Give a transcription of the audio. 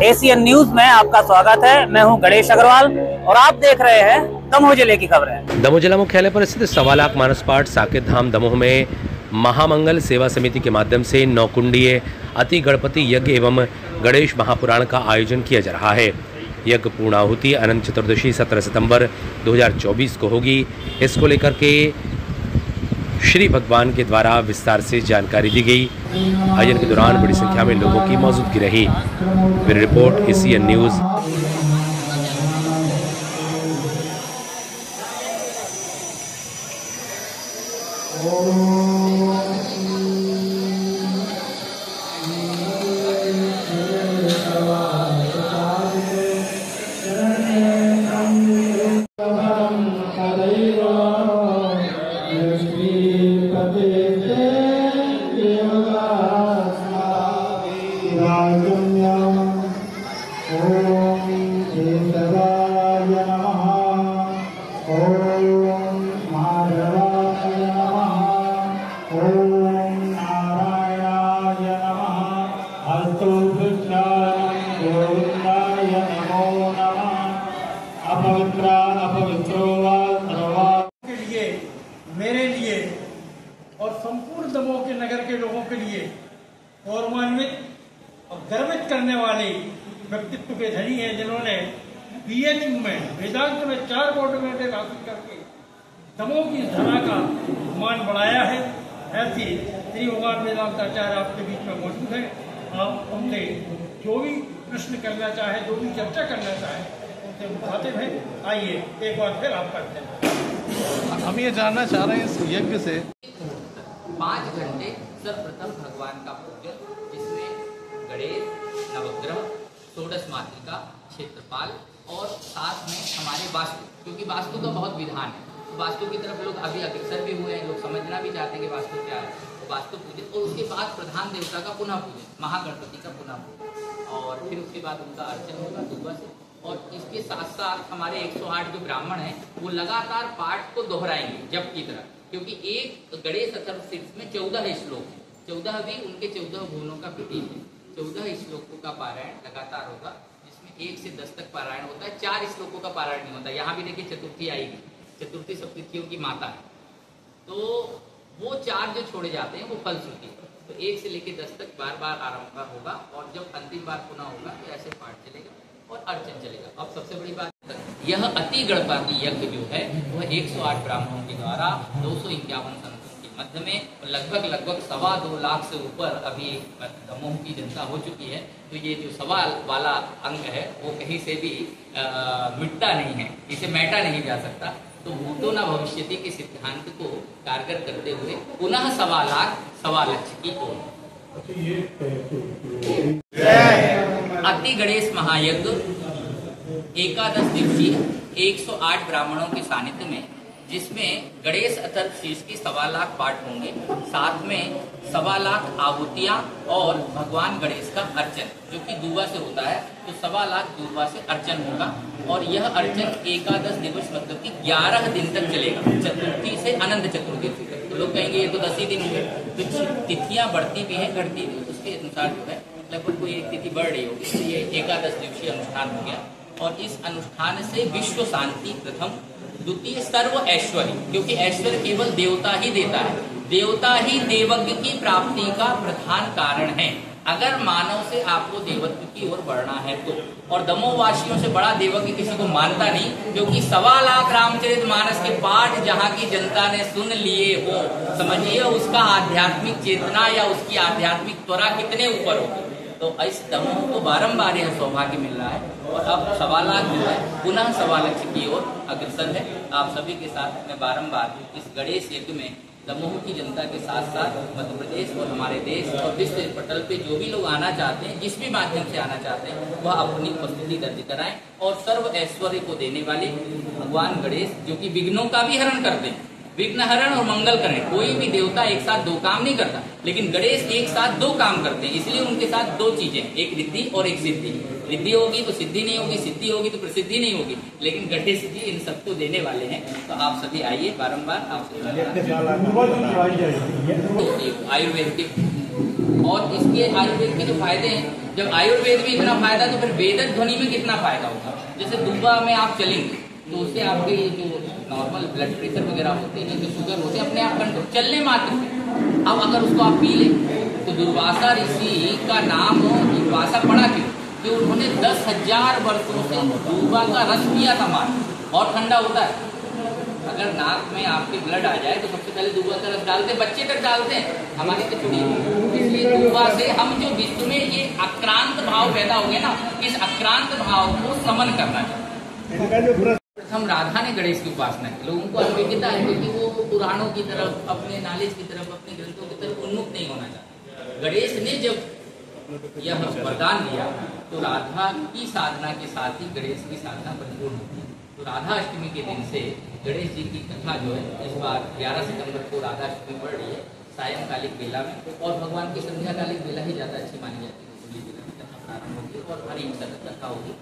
Asian news में आपका स्वागत है। मैं हूं गणेश अग्रवाल और आप देख रहे हैं दमोह जिले की खबरें। दमोह जिला मुख्यालय पर स्थित 1.25 लाख मानस पाठ साकेत धाम दमोह में महामंगल सेवा समिति के माध्यम से 9 कुंडीय अति गणपति यज्ञ एवं गणेश महापुराण का आयोजन किया जा रहा है। यज्ञ पूर्णाहुति अनंत चतुर्दशी 17 सितंबर 2024 को होगी। इसको लेकर के श्री भगवान के द्वारा विस्तार से जानकारी दी गई। आयोजन के दौरान बड़ी संख्या में लोगों की मौजूदगी रही। Bureau report Asian news. के लिए, मेरे लिए और संपूर्ण दमोह के नगर के लोगों के लिए गौरवान्वित और गर्वित करने वाले व्यक्तित्व के धनी हैं, जिन्होंने बीएचयू में वेदांत में 4 गोल्ड मेडल हासिल करके दमोह की धरा का मान बढ़ाया है। ऐसे श्री भगवान वेदांत आचार्य आपके बीच में मौजूद है। आप उनसे जो भी प्रश्न करना चाहे, जो भी चर्चा करना चाहे, उनसे मुखातिब हैं। आइए एक बार फिर आप करते हैं। हम ये जानना चाह रहे हैं इस यज्ञ से 5 घंटे सर्वप्रथम भगवान का पूजन, जिसमें गणेश, नवग्रह, षोडश मातृका, क्षेत्रपाल और साथ में हमारे वास्तु, क्योंकि वास्तु का बहुत विधान है, तो वास्तु की तरफ लोग अभी अग्रसर भी हुए हैं। लोग समझना भी चाहते हैं कि वास्तु क्या है, तो वास्तु पूजन और उसके बाद प्रधान देवता का पुनः पूजन, महागणपति का पुनः पूजन, और फिर उसके बाद उनका अर्चन होगा दुर्गा से। और इसके साथ साथ हमारे 108 जो ब्राह्मण हैं वो लगातार पाठ को दोहराएंगे जप की तरह, क्योंकि एक गणेश अथर्वशीर्ष में 14 श्लोक हैं। 14 भी उनके 14 भुवनों का प्रतीक है। 14 श्लोकों का पारायण लगातार होगा, जिसमें 1 से 10 तक पारायण होता है। 4 श्लोकों का पारायण नहीं होता। यहाँ भी देखिए चतुर्थी आएगी, चतुर्थी सप्ततियों की माता है, तो वो 4 जो छोड़े जाते हैं वो फलश्रुति है। तो 1 से लेकर 10 तक बार बार आरंभ होगा, और जब अंतिम बार पुनः होगा तो ऐसे पाठ चलेगा और अर्चन चलेगा। अब सबसे बड़ी बात, यह अति गणपति यज्ञ जो है वह 108 ब्राह्मणों के द्वारा 251 संतों के मध्य में लगभग 2.25 लाख से ऊपर अभी दमोह की जनता हो चुकी है। तो ये जो सवाल वाला अंग है वो कहीं से भी मिटता नहीं है, इसे मैटा नहीं जा सकता। तो भूतो न भविष्यति के सिद्धांत को कारगर करते हुए पुनः 1.25 लाख 1.25 लक्ष की ओर अति गणेश महायज्ञ 11 दिवसीय 108 ब्राह्मणों के सानिध्य में, जिसमें गणेश अथर्वशीर्ष की 1.25 लाख पाठ होंगे, साथ में 1.25 लाख आहुतियां और भगवान गणेश का अर्चन जो कि दूबा से होता है, तो 1.25 लाख दूबा से अर्चन होगा। और यह अर्चन 11 दिवस मतलब कि 11 दिन तक चलेगा, चतुर्थी से अनंत चतुर्दशी तक। तो लोग कहेंगे ये तो 10 ही दिन हो गए, तो तिथियां बढ़ती भी हैं घटती भी, उसके अनुसार जो है लगभग कोई एक तिथि बढ़ रही होगी, तो ये 11 दिवसीय अनुष्ठान हो गया। और इस अनुष्ठान से विश्व शांति प्रथम, द्वितीय सर्व ऐश्वर्य, क्योंकि ऐश्वर्य केवल देवता ही देता है, देवता ही देवज्ञ की प्राप्ति का प्रधान कारण है। अगर मानव से आपको देवत्व की ओर बढ़ना है तो, और दमोह वासियों से बड़ा देवज्ञ किसी को मानता नहीं, क्योंकि 1.25 लाख रामचरितमानस के पाठ जहाँ की जनता ने सुन लिए हो, समझिए उसका आध्यात्मिक चेतना या उसकी आध्यात्मिक त्वरा कितने ऊपर होगी। तो इस दमोह को बारंबार यह सौभाग्य मिल रहा है, और अब 1.25 लाख जो है पुनः 1.25 लक्ष की ओर अग्रसर है। आप सभी के साथ मैं बारंबार इस गणेश यज्ञ में दमोह की जनता के साथ साथ मध्य प्रदेश और हमारे देश और विश्व पटल पे जो भी लोग आना चाहते हैं, जिस भी माध्यम से आना चाहते हैं, वह अपनी उपस्थिति दर्ज कराएं। और सर्व ऐश्वर्य को देने वाले भगवान गणेश, जो कि विघ्नों का भी हरण करते हैं, विघ्न हरण और मंगल करें। कोई भी देवता एक साथ 2 काम नहीं करता, लेकिन गणेश एक साथ 2 काम करते हैं, इसलिए उनके साथ 2 चीजें, एक रिद्धि और एक सिद्धि। रिद्धि होगी तो सिद्धि नहीं होगी, सिद्धि होगी तो प्रसिद्धि नहीं होगी, लेकिन गणेश जी इन सबको देने वाले हैं। तो आप सभी आइए, बारम्बार आपसे आयुर्वेद के और इसके आयुर्वेद के जो फायदे हैं, जब आयुर्वेद में इतना फायदा तो फिर वेदक ध्वनि में कितना फायदा होगा। जैसे दुबा में आप चलेंगे तो उससे आपके जो नॉर्मल ब्लड प्रेशर वगैरह होते हैं, जो शुगर होते हैं, अपने आप कंट्रोल चलने मात्र से। अब अगर उसको आप पी लें तो दुर्वासा ऋषि का नाम दुर्वासा पड़ा क्यों? कि उन्होंने 10,000 वर्षों से दूबा का रस पिया था मात्र, और ठंडा होता है। अगर नाक में आपके ब्लड आ जाए तो सबसे पहले दूबा का रस डालते, बच्चे तक डालते हैं, हमारी तो छुड़ी। इसलिए दूबा से हम जो विश्व में ये आक्रांत भाव पैदा हो गए ना, इस आक्रांत भाव को समन करना चाहिए। हम राधा ने गणेश की उपासना की, लोगों को अविज्ञता है क्योंकि वो पुराणों की तरफ, अपने नॉलेज की तरफ, अपने ग्रंथों की तरफ उन्मुख नहीं होना चाहते। गणेश ने जब यह वरदान दिया तो राधा की साधना के साथ ही गणेश की साधना परिपूर्ण होती है। तो राधा अष्टमी के दिन से गणेश जी की कथा जो है इस बार 11 सितंबर को राधा अष्टमी पड़ रही है सायंकालिक बेला में, और भगवान की संध्याकालिक बेला ही ज़्यादा अच्छी मानी जाती है। कथा प्रारंभ होगी और हरी कथा होगी।